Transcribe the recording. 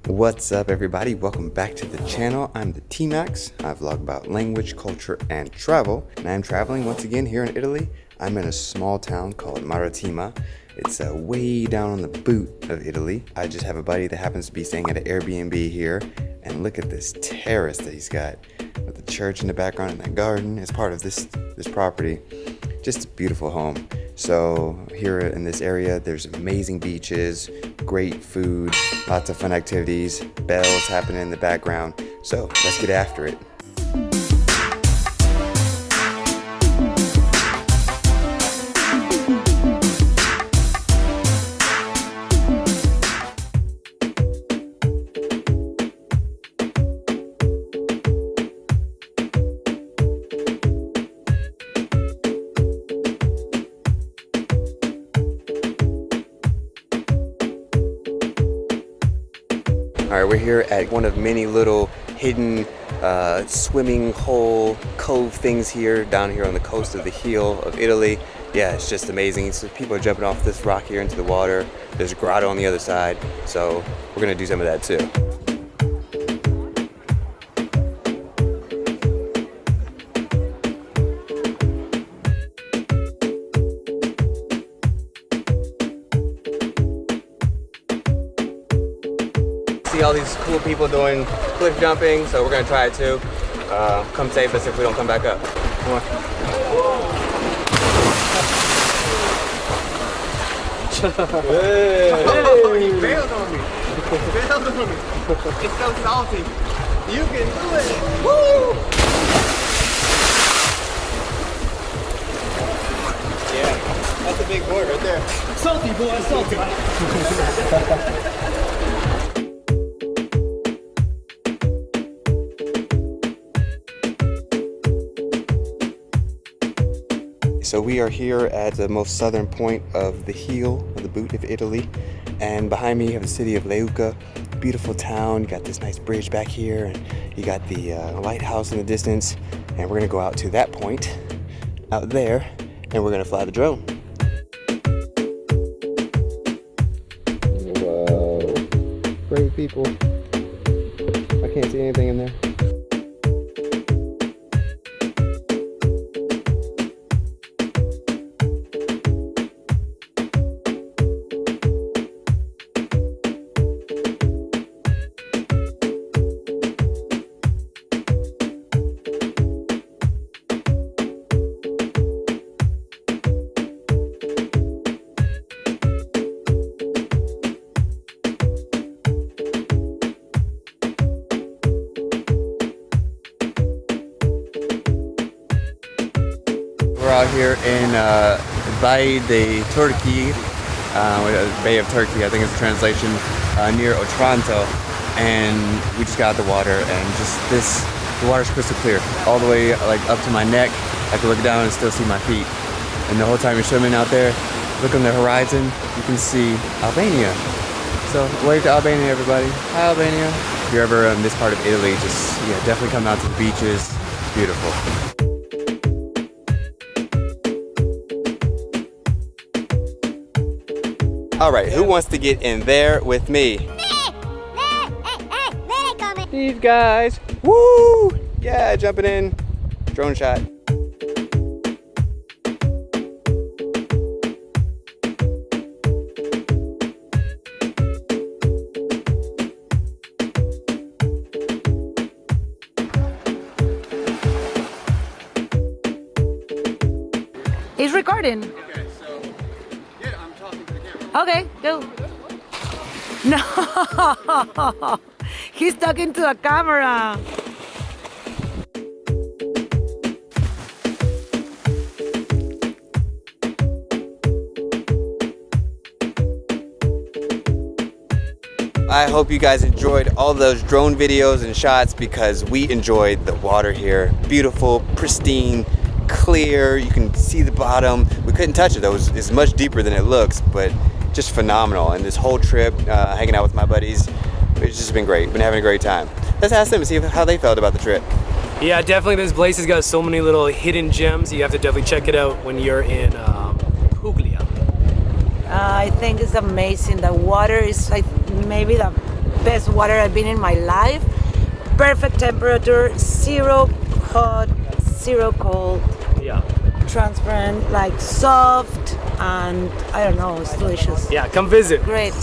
What's up everybody, welcome back to the channel. I'm the TMax. I vlog about language, culture, and travel. And I'm traveling once again here in Italy. I'm in a small town called Marittima. It's way down on the boot of Italy. I just have a buddy that happens to be staying at an Airbnb here. And look at this terrace that he's got with the church in the background and that garden as part of this property. Just a beautiful home. So here in this area, there's amazing beaches, great food, lots of fun activities, bells happening in the background. So let's get after it. All right, we're here at one of many little hidden swimming hole cove things here, down here on the coast of the heel of Italy. Yeah, it's just amazing. So people are jumping off this rock here into the water. There's a grotto on the other side. So we're gonna do some of that too. See all these cool people doing cliff jumping, so we're gonna try it too. Come save us if we don't come back up. Come on. Hey. Oh, he bailed on me. He bailed on me. It's so salty. You can do it. Woo! Yeah, that's a big board right there. Salty boy, salty. So we are here at the most southern point of the heel of the boot of Italy, and behind me you have the city of Leuca, beautiful town. You got this nice bridge back here, and you got the lighthouse in the distance, and we're gonna go out to that point out there, and we're gonna fly the drone. Whoa, great people. I can't see anything in there. We're out here in Bay de Turkey, Bay of Turkey, I think is the translation, near Otranto, and we just got out the water, and the water's crystal clear, all the way like up to my neck. I can look down and still see my feet, and the whole time you're swimming out there, look on the horizon, you can see Albania. So wave to Albania, everybody. Hi Albania. If you're ever in this part of Italy, just definitely come out to the beaches. It's beautiful. All right, who wants to get in there with me? These guys. Woo! Yeah, jumping in. Drone shot. It's recording. Okay, so I'm talking to the camera. Okay, go. No, he's talking to the camera. I hope you guys enjoyed all those drone videos and shots, because we enjoyed the water here. Beautiful, pristine, clear. You can see the bottom. We couldn't touch it though. It's much deeper than it looks, but just phenomenal. And this whole trip, hanging out with my buddies, it's just been great. Been having a great time. Let's ask them and see how they felt about the trip. Yeah, definitely this place has got so many little hidden gems. You have to definitely check it out when you're in Puglia. I think it's amazing. The water is like maybe the best water I've been in my life. Perfect temperature, zero hot, zero cold, Yeah. transparent, like soft, and I don't know, it's delicious. Yeah, come visit. Great.